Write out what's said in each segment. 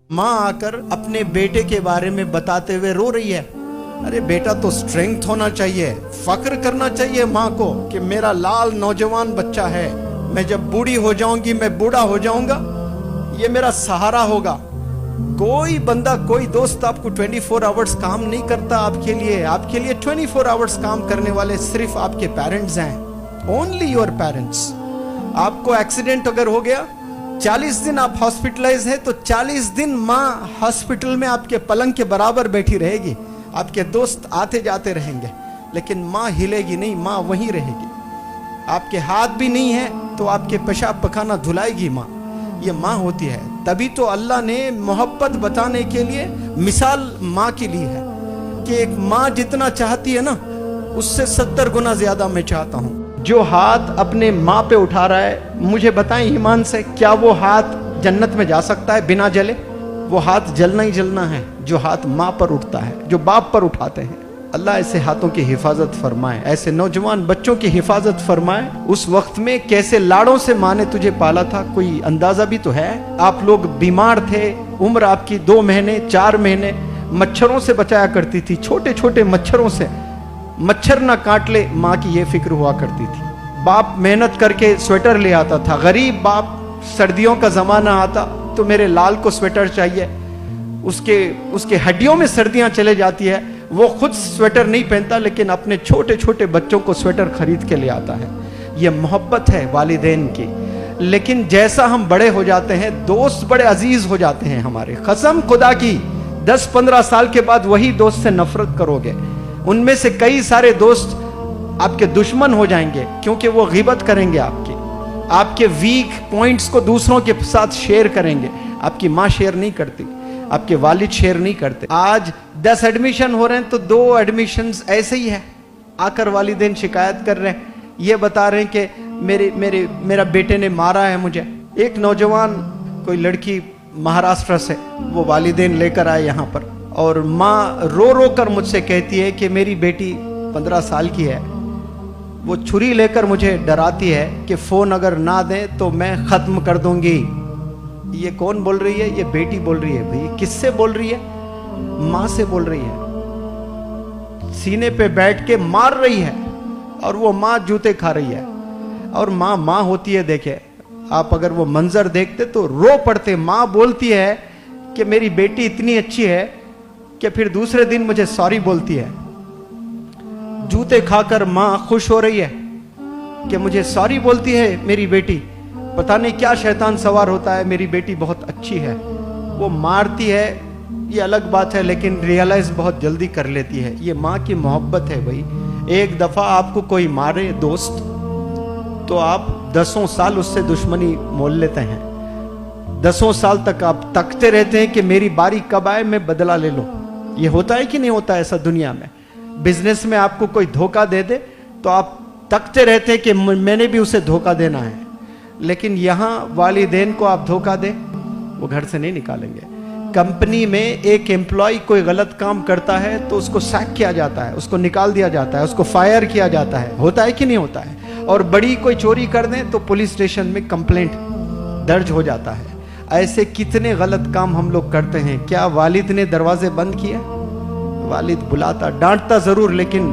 माँ आकर अपने बेटे के बारे में बताते हुए रो रही है। अरे बेटा तो स्ट्रेंथ होना चाहिए, फक्र करना चाहिए माँ को कि मेरा लाल नौजवान बच्चा है। मैं जब बूढ़ी हो जाऊंगी, मैं बूढ़ा हो जाऊंगा, ये मेरा सहारा होगा। कोई बंदा, कोई दोस्त आपको 24 आवर्स काम नहीं करता आपके लिए 24 आवर्स काम करने वाले सिर्फ आपके पेरेंट्स हैं। Only your parents. आपको एक्सीडेंट अगर हो गया, 40 दिन आप हॉस्पिटलाइज है, तो 40 दिन माँ हॉस्पिटल में आपके पलंग के बराबर बैठी रहेगी। आपके दोस्त आते जाते रहेंगे, लेकिन माँ हिलेगी नहीं, माँ वहीं रहेगी। आपके हाथ भी नहीं है तो आपके पेशाब पखाना धुलाएगी माँ। ये माँ होती है। तभी तो अल्लाह ने मोहब्बत बताने के लिए मिसाल माँ की ली है कि एक माँ जितना चाहती है ना, उससे 70 गुना ज्यादा मैं चाहता हूँ। जो हाथ अपने माँ पे उठा रहा है, मुझे बताएं ईमान से, क्या वो हाथ जन्नत में जा सकता है बिना जले? वो हाथ जलना ही जलना है जो हाथ माँ पर उठता है, जो बाप पर उठाते हैं। अल्लाह ऐसे हाथों की हिफाजत फरमाए, ऐसे नौजवान बच्चों की हिफाजत फरमाए। उस वक्त में कैसे लाड़ों से माँ ने तुझे पाला था, कोई अंदाजा भी तो है। आप लोग बीमार थे, उम्र आपकी 2 महीने 4 महीने, मच्छरों से बचाया करती थी, छोटे छोटे मच्छरों से। मच्छर ना काट ले, माँ की ये फिक्र हुआ करती थी। बाप मेहनत करके स्वेटर ले आता था। गरीब बाप, सर्दियों का जमाना आता तो मेरे लाल को स्वेटर चाहिए, उसके हड्डियों में सर्दियां चले जाती है, वो खुद स्वेटर नहीं पहनता, लेकिन अपने छोटे छोटे बच्चों को स्वेटर खरीद के ले आता है। ये मोहब्बत है वालिदैन की। लेकिन जैसा हम बड़े हो जाते हैं, दोस्त बड़े अजीज हो जाते हैं हमारे। कसम खुदा की, 10-15 साल के बाद वही दोस्त से नफरत करोगे। उनमें से कई सारे दोस्त आपके दुश्मन हो जाएंगे, क्योंकि वो गिबत करेंगे आपके वीक पॉइंट्स को दूसरों के साथ शेयर करेंगे। आपकी माँ शेयर नहीं करती, आपके वालिद शेयर नहीं करते। आज 10 एडमिशन हो रहे हैं तो 2 एडमिशंस ऐसे ही है। आकर वालिदैन शिकायत कर रहे हैं, ये बता रहे हैं कि मेरा बेटे ने मारा है मुझे। एक नौजवान, कोई लड़की महाराष्ट्र से, वो वालिदैन लेकर आए यहाँ पर, और माँ रो रो कर मुझसे कहती है कि मेरी बेटी 15 साल की है, वो छुरी लेकर मुझे डराती है कि फोन अगर ना दें तो मैं खत्म कर दूंगी। ये कौन बोल रही है? ये बेटी बोल रही है। भाई किससे बोल रही है? माँ से बोल रही है। सीने पे बैठ के मार रही है, और वो माँ जूते खा रही है। और माँ माँ होती है। देखे आप, अगर वो मंजर देखते तो रो पड़ते। माँ बोलती है कि मेरी बेटी इतनी अच्छी है कि फिर दूसरे दिन मुझे सॉरी बोलती है। जूते खाकर माँ खुश हो रही है कि मुझे सॉरी बोलती है मेरी बेटी। पता नहीं क्या शैतान सवार होता है, मेरी बेटी बहुत अच्छी है। वो मारती है, ये अलग बात है, लेकिन रियलाइज बहुत जल्दी कर लेती है। ये माँ की मोहब्बत है भाई। एक दफा आपको कोई मारे दोस्त, तो आप 10 साल उससे दुश्मनी मोल लेते हैं। 10 साल तक आप तकते रहते हैं कि मेरी बारी कब आए, मैं बदला ले लूं। ये होता है कि नहीं होता ऐसा दुनिया में? बिजनेस में आपको कोई धोखा दे दे तो आप तकते रहते हैं कि मैंने भी उसे धोखा देना है। लेकिन यहाँ वालिदैन को आप धोखा दे, वो घर से नहीं निकालेंगे। कंपनी में एक एम्प्लॉय कोई गलत काम करता है तो उसको सैक किया जाता है, उसको निकाल दिया जाता है, उसको फायर किया जाता है। होता है कि नहीं होता है? और बड़ी कोई चोरी कर दें तो पुलिस स्टेशन में कंप्लेंट दर्ज हो जाता है। ऐसे कितने गलत काम हम लोग करते हैं। क्या वालिद ने दरवाजे बंद किए? वालिद बुलाता, डांटता जरूर, लेकिन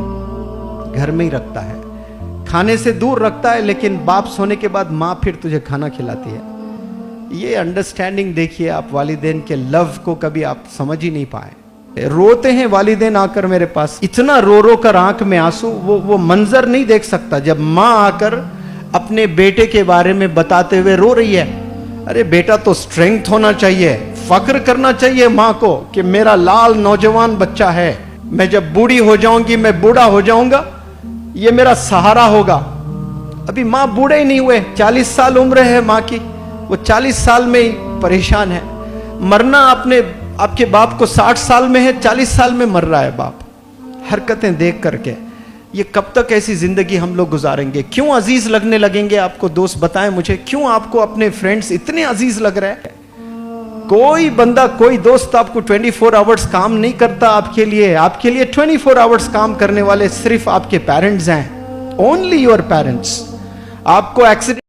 घर में ही रखता है, खाने से दूर रखता है। लेकिन बाप सोने के बाद माँ फिर तुझे खाना खिलाती है। ये अंडरस्टैंडिंग देखिए आप, वालिदैन के लव को कभी आप समझ ही नहीं पाए। रोते हैं वालिदैन आकर मेरे पास, इतना रो रो कर आंख में आंसू। वो मंजर नहीं देख सकता जब माँ आकर अपने बेटे के बारे में बताते हुए रो रही है। अरे बेटा तो स्ट्रेंथ होना चाहिए, फक्र करना चाहिए माँ को कि मेरा लाल नौजवान बच्चा है। मैं जब बूढ़ी हो जाऊंगी, मैं बूढ़ा हो जाऊंगा, ये मेरा सहारा होगा। अभी माँ बूढ़े ही नहीं हुए, 40 साल उम्र है माँ की, वो 40 साल में ही परेशान है। मरना आपके बाप को 60 साल में है, 40 साल में मर रहा है बाप। हरकतें देख करके ये कब तक ऐसी जिंदगी हम लोग गुजारेंगे? क्यों अजीज लगने लगेंगे आपको दोस्त? बताएं मुझे, क्यों आपको अपने फ्रेंड्स इतने अजीज लग रहे हैं? कोई बंदा, कोई दोस्त आपको 24 आवर्स काम नहीं करता आपके लिए 24 आवर्स काम करने वाले सिर्फ आपके पेरेंट्स हैं। Only your parents. आपको एक्सीडेंट